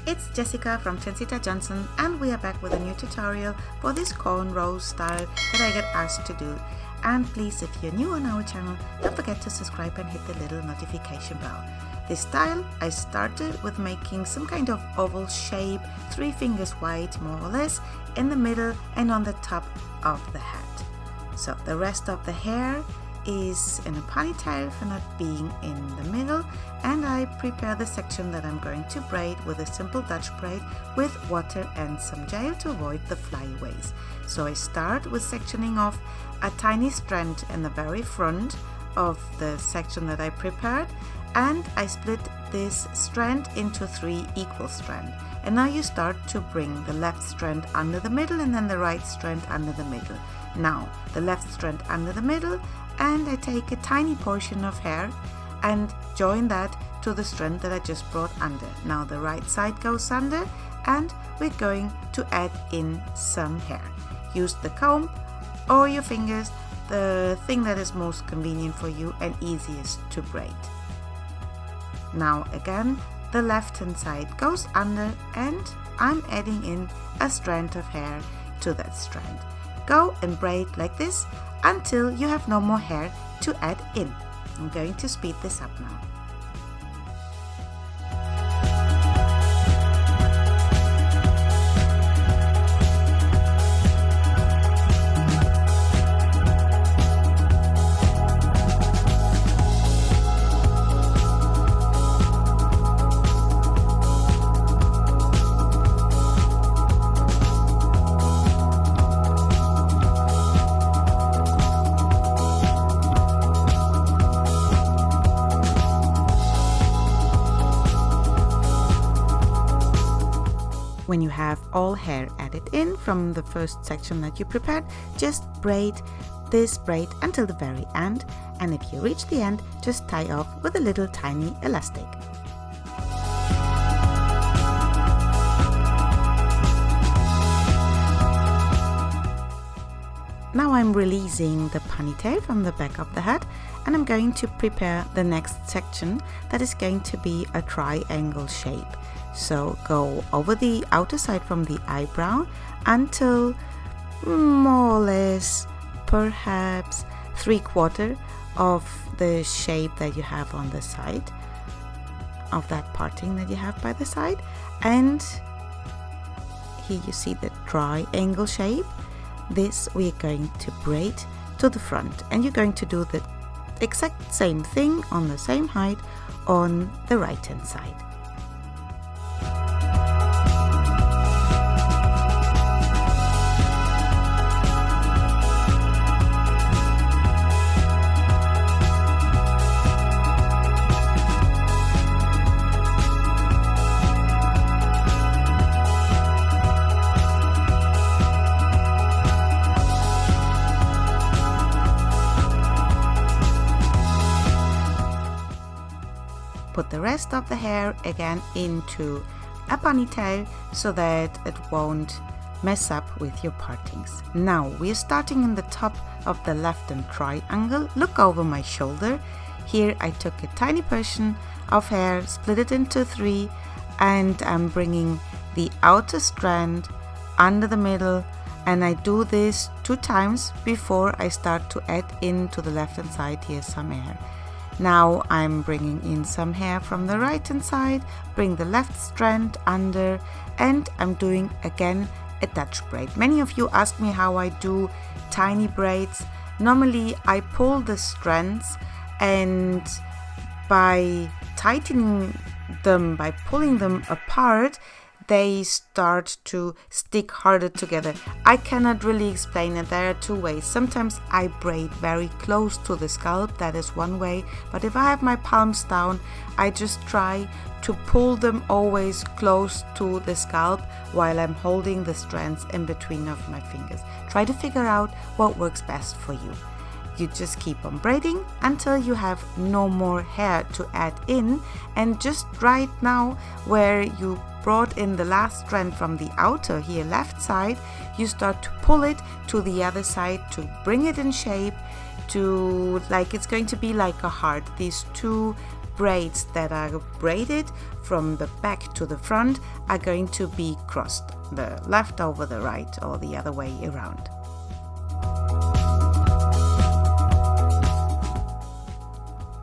It's Jessica from Tensita Johnson, and we are back with a new tutorial for this cornrow style that I get asked to do. And please, if you're new on our channel, don't forget to subscribe and hit the little notification bell. This style I started with making some kind of oval shape, 3 fingers wide more or less, in the middle and on the top of the hat. So the rest of the hair is in a ponytail for not being in the middle, and I prepare the section that I'm going to braid with a simple Dutch braid with water and some gel to avoid the flyaways. So I start with sectioning off a tiny strand in the very front of the section that I prepared, and I split this strand into 3 equal strands. And now you start to bring the left strand under the middle and then the right strand under the middle. Now the left strand under the middle, and I take a tiny portion of hair and join that to the strand that I just brought under. Now the right side goes under, and we're going to add in some hair. Use the comb or your fingers, the thing that is most convenient for you and easiest to braid. Now again, the left hand side goes under, and I'm adding in a strand of hair to that strand. Go and braid like this until you have no more hair to add in. I'm going to speed this up now. When you have all hair added in from the first section that you prepared, just braid this braid until the very end, and if you reach the end, just tie off with a little tiny elastic. Now I'm releasing the ponytail from the back of the hat, and I'm going to prepare the next section that is going to be a triangle shape. So go over the outer side from the eyebrow until more or less perhaps 3/4 of the shape that you have on the side of that parting that you have by the side. And here you see the triangle shape. This we're going to braid to the front, and you're going to do the exact same thing on the same height on the right hand side. Put the rest of the hair again into a ponytail so that it won't mess up with your partings. Now we're starting in the top of the left hand triangle. Look over my shoulder. Here I took a tiny portion of hair, split it into 3, and I'm bringing the outer strand under the middle, and I do this 2 times before I start to add into the left hand side here some hair. Now I'm bringing in some hair from the right hand side, bring the left strand under, and I'm doing again a Dutch braid. Many of you ask me how I do tiny braids. Normally I pull the strands, and by tightening them, by pulling them apart, they start to stick harder together. I cannot really explain it. There are 2 ways. Sometimes I braid very close to the scalp, that is one way, but if I have my palms down, I just try to pull them always close to the scalp while I'm holding the strands in between of my fingers. Try to figure out what works best for you. You just keep on braiding until you have no more hair to add in, and just right now where you brought in the last strand from the outer here left side, you start to pull it to the other side to bring it in shape, to like it's going to be like a heart. These 2 braids that are braided from the back to the front are going to be crossed, the left over the right or the other way around.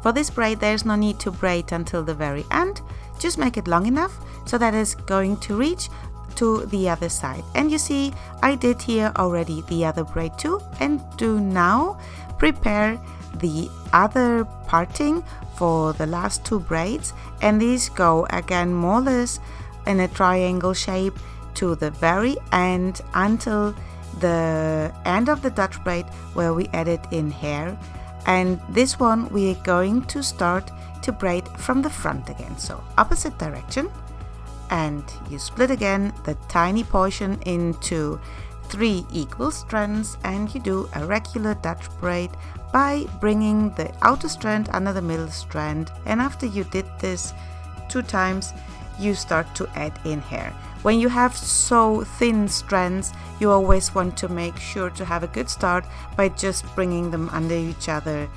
For this braid there's no need to braid until the very end, just make it long enough so that it's going to reach to the other side. And you see I did here already the other braid too, and do now prepare the other parting for the last 2 braids, and these go again more or less in a triangle shape to the very end until the end of the Dutch braid where we added in hair. And this one we are going to start to braid from the front again, so opposite direction, and you split again the tiny portion into 3 equal strands, and you do a regular Dutch braid by bringing the outer strand under the middle strand. And after you did this 2 times, you start to add in hair. When you have so thin strands, you always want to make sure to have a good start by just bringing them under each other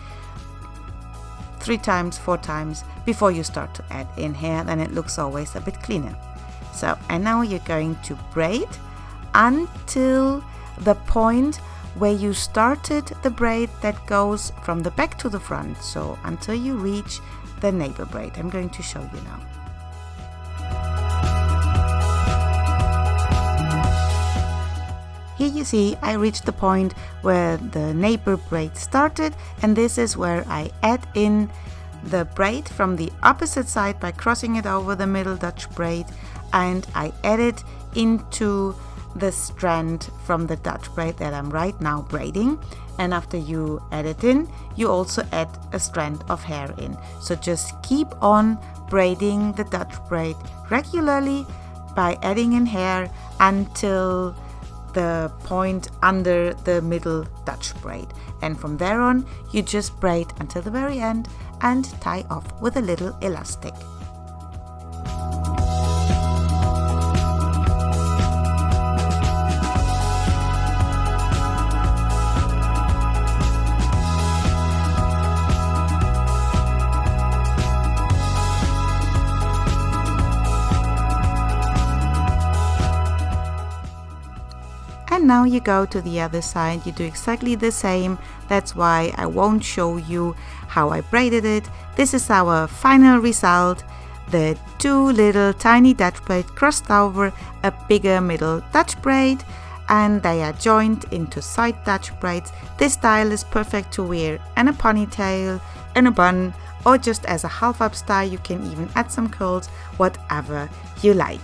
3 times, 4 times before you start to add in hair. Then it looks always a bit cleaner. So, and now you're going to braid until the point where you started the braid that goes from the back to the front, so until you reach the neighbor braid. I'm going to show you now. Here you see I reached the point where the neighbor braid started, and this is where I add in the braid from the opposite side by crossing it over the middle Dutch braid, and I add it into the strand from the Dutch braid that I'm right now braiding. And after you add it in, you also add a strand of hair in. So just keep on braiding the Dutch braid regularly by adding in hair until the point under the middle Dutch braid, and from there on you just braid until the very end and tie off with a little elastic. And now you go to the other side, you do exactly the same. That's why I won't show you how I braided it. This is our final result. The 2 little tiny Dutch braids crossed over a bigger middle Dutch braid, and they are joined into side Dutch braids. This style is perfect to wear in a ponytail, in a bun, or just as a half up style. You can even add some curls, whatever you like.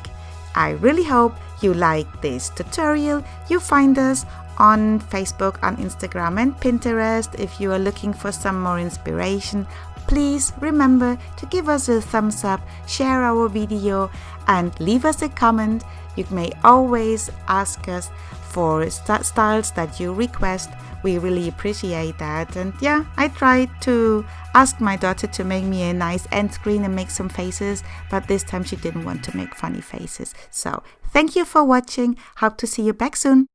I really hope you like this tutorial. You find us on Facebook, on Instagram and Pinterest. If you are looking for some more inspiration, please remember to give us a thumbs up, share our video and leave us a comment. You may always ask us for styles that you request. We really appreciate that. And yeah, I tried to ask my daughter to make me a nice end screen and make some faces, but this time she didn't want to make funny faces. So thank you for watching. Hope to see you back soon.